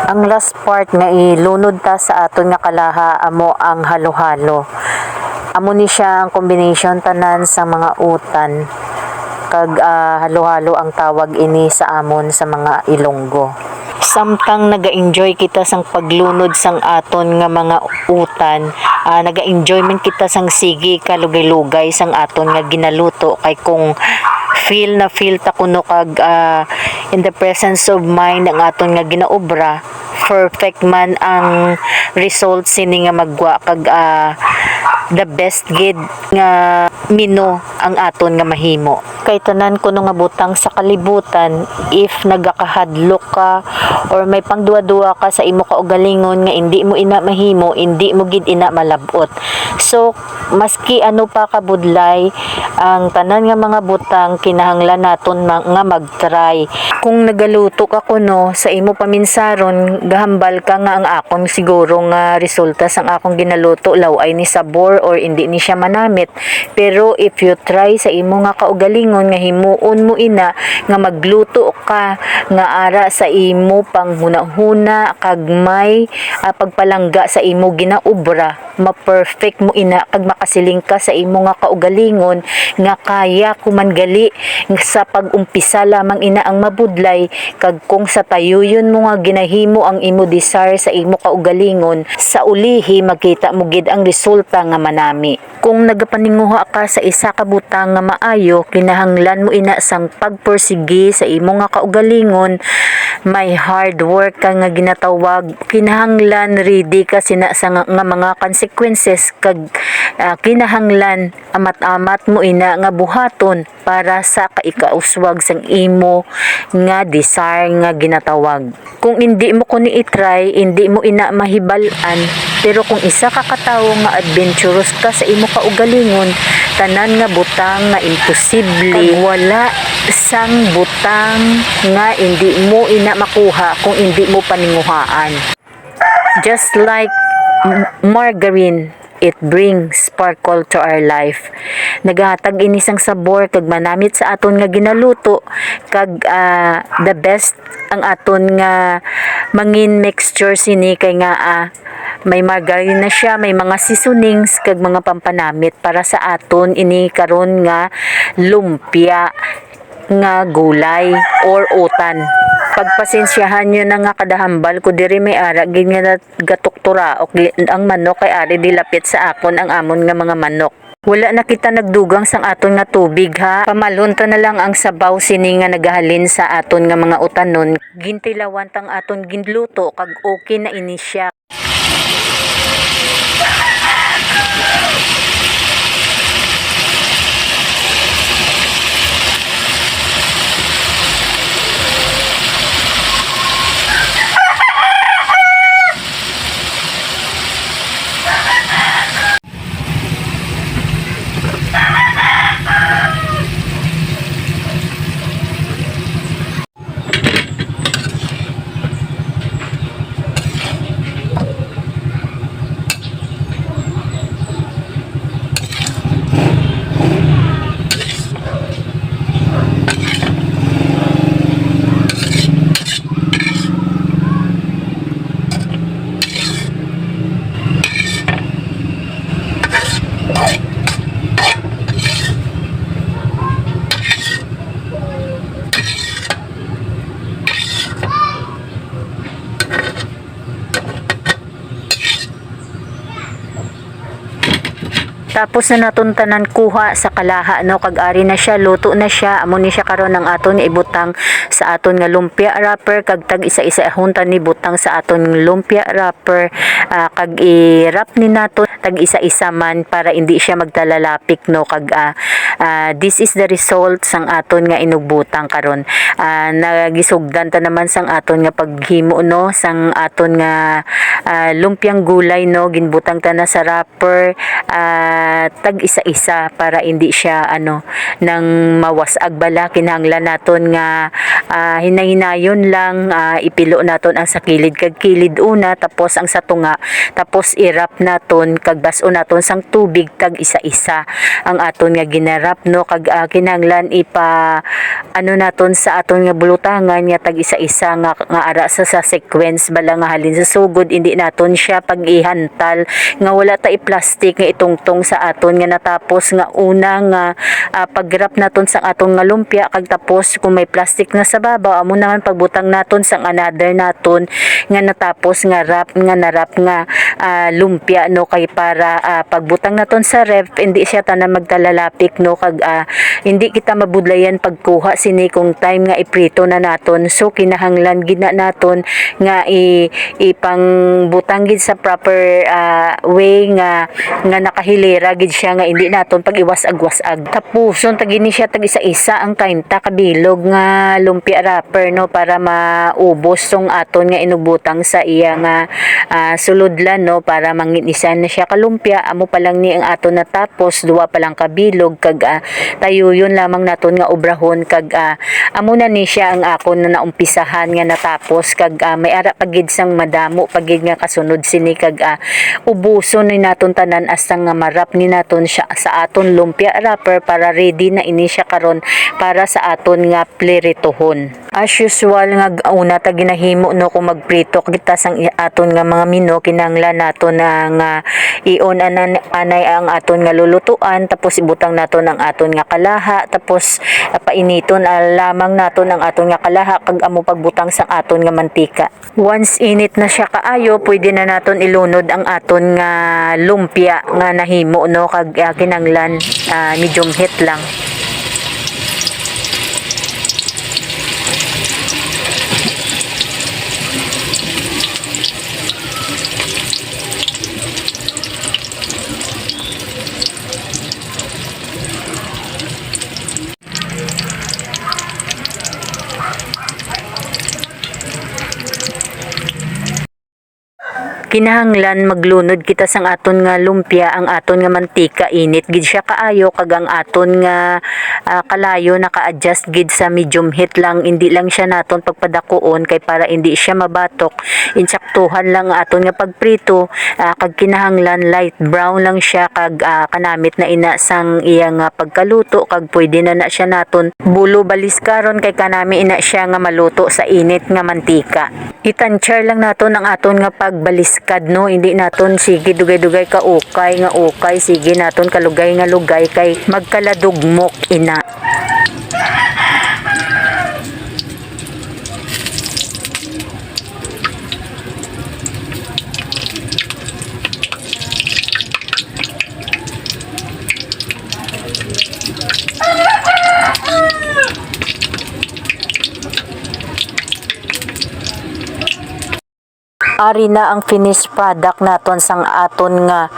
Ang last part nga ilunod ta sa aton nga kalaha amo ang halo-halo. Amo ni siya ang combination tanan sa mga utan. Kag halo-halo ang tawag ini sa amon sa mga Ilonggo. Samtang naga-enjoy kita sang paglunod sang aton nga mga utan, naga-enjoy man kita sang sige kalugay-lugay sang aton nga ginaluto kay kung feel ta kuno kag in the presence of mind ang aton nga ginaobra, perfect man ang result sini nga magwa kag the best gid nga mino ang aton nga mahimo. Kay tanan kuno nga butang sa kalibutan, if nagakahadlok ka or may pangduwa-duwa ka sa imo kaugalingon nga hindi mo ina mahimo, hindi mo gid ina malabot. So maski ano pa kabudlay ang tanan nga mga butang, kinahanglan naton nga mag-try. Kung nagaluto ka kuno sa imo paminsaron, gahambal ka nga ang akong siguro nga resulta sang akong ginaluto law ay ni sabor or hindi ni siya manamit, pero Pero if you try sa imo nga kaugalingon nga himuon mo ina nga magluto ka nga ara sa imo panghuna-huna kag may pagpalangga sa imo ginaobra, ma-perfect mo ina kag makasiling ka sa imo nga kaugalingon nga kaya kumangali sa pag-umpisa lamang ina ang mabudlay kag kung sa tayuyon mo nga ginahimo ang imo desire sa imo kaugalingon, sa ulihi makita mo gid ang resulta nga manami. Kung nagapaninguha ka sa isa ka butang nga maayo, kinahanglan mo ina sang pagpursigi sa imo nga kaugalingon, may hard work ka nga ginatawag, kinahanglan ready ka sina sa nga mga consequences kag kinahanglan amat-amat mo ina nga buhaton para sa kaikauswag sang imo nga desire nga ginatawag. Kung hindi mo kuni i-try, hindi mo ina mahibalan. Pero kung isa ka katawo nga adventurous ka sa imo kaugalingon, tanan nga butang nga imposible, kag wala sang butang nga hindi mo ina makuha kung hindi mo paninguhaan. Just like margarine, it brings sparkle to our life. Nagahatag ini sang sabor kag manamit sa aton nga ginaluto kag the best ang aton nga mangin mixture sini kay nga may margarine na siya, may mga seasonings kag mga pampanamit para sa aton ini karon nga lumpia nga gulay or utan. Pagpasensyahan nyo na nga kadahambal ko diri may ara gid nga gatuktura okay, ang manok kay ari dilapit sa akon ang amon nga mga manok. Wala na kita nagdugang sang aton nga tubig ha. Pamalunta na lang ang sabaw sini nga nagahalin sa aton nga mga utanon. Gintilawan tang aton ginluto kag okay na ini siya. Tapos na naton tanan kuha sa kalaha no kag ari na siya, luto na siya, amo ni siya karon ang aton ibutang sa aton nga lumpia wrapper kag tag isa-isa hunta ni butang sa aton lumpia wrapper kag i-wrap ni naton tag isa-isa man para hindi siya magtalalapik no kag this is the result sang aton nga inugbutang karon. Nagisugdan ta naman sang aton nga paghimo no sang aton nga lumpiang gulay no, ginbutang ta na sa wrapper tag isa-isa para hindi siya nang mawasag bala. Kinahanglan naton nga hinay-hinayon lang, ipilo naton ang sa kilid kag kilid una, tapos ang sa tunga, tapos i-wrap naton kag bas-o naton sang tubig tag isa-isa ang aton nga ginarap no kag kinahanglan naton sa aton nga bulutangan nga tag isa-isa nga ara sa sequence bala nga halin sa sugod, hindi naton siya pag ihantal nga wala ta i-plastic nga itungtong sa aton nga natapos nga una nga pag-wrap naton sa aton nga lumpia kag tapos kung may plastic na sa babaw amo naman pagbutang naton sang another naton nga natapos nga wrap nga narap nga lumpia no kay para pagbutang naton sa ref hindi siya tanan magtalalapik no kag hindi kita mabudlayan pagkuha sini kung time nga iprito na naton. So kinahanglan gid na naton nga ipangbutang gid sa proper way nga nakahilera gid siya nga hindi naton pag iwas-ag-wasag. Tapuson tagini siya tag isa-isa ang kainta kabilog nga lumpia wrapper no para maubos tong aton nga inubutang sa iya nga suludlan no para manginisan na siya kalumpia. Amo pa lang ni ang aton natapos duwa pa lang kabilog kag tayo tuyon lamang naton nga obrahon kag amo na ni siya ang akon na naumpisahan nga natapos kag may ara pagid sang madamo pagid nga kasunod sini kag ubuson ni naton tanan asa nga marap ni naton siya sa aton lumpia wrapper para ready na ini siya karon para sa aton nga plerituhon. As usual nga una ta ginahimo no kung magprito kita sang aton nga mga mino kinahanglan naton nga i-on anay ang aton nga lulutuan tapos ibutang naton ang aton nga kalaha tapos painiton lamang naton ang aton nga kalaha kag amo pagbutang sang aton nga mantika. Once init na siya kaayo pwede na naton ilunod ang aton nga lumpia nga nahimo no kag kinahanglan medium heat lang. Kinahanglan maglunod kita sang aton nga lumpia ang aton nga mantika init gid siya kaayo kag ang aton nga kalayo naka-adjust gid sa medium heat lang hindi lang siya naton pagpadakuon kay para hindi siya mabatok insaktuhan lang aton nga pagprito kag kinahanglan light brown lang siya kag kanamit na ina sang iyang pagkaluto kag pwede na siya naton bulo baliskaron kay kanami ina siya nga maluto sa init nga mantika. Itansya lang naton ang aton nga pagbalis no hindi naton sige dugay-dugay ka ukay nga ukay sige naton kalugay nga lugay kay magkaladugmok ina. Ari na ang finished product naton sang aton nga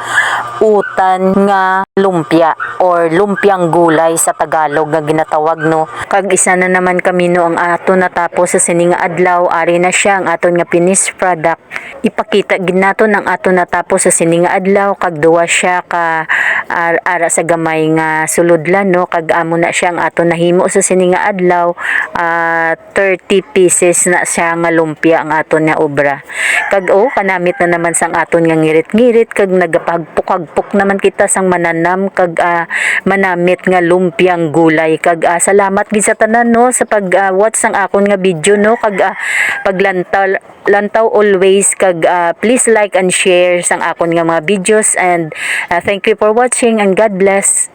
utan nga lumpia or lumpiang gulay sa Tagalog nga ginatawag no. Kag isa na naman kami no ang aton natapos sa sining adlaw ari na siya ang aton nga finished product. Ipakita gid naton ang aton natapos sa sining adlaw kag duwa siya ka ara sa gamay nga suludlan no kag amo na siya ang aton nahimo sa sining adlaw 30 pieces na siya nga lumpia ang aton nga obra. Kag kanamit na naman sang aton nga ngirit-ngirit kag nagapagpukagpuk naman kita sang mananam kag manamit nga lumpiang gulay kag salamat gid sa tanan no sa pag watch sang akon nga video no kag lantaw always kag please like and share sang akon nga mga videos and thank you for watching and God bless.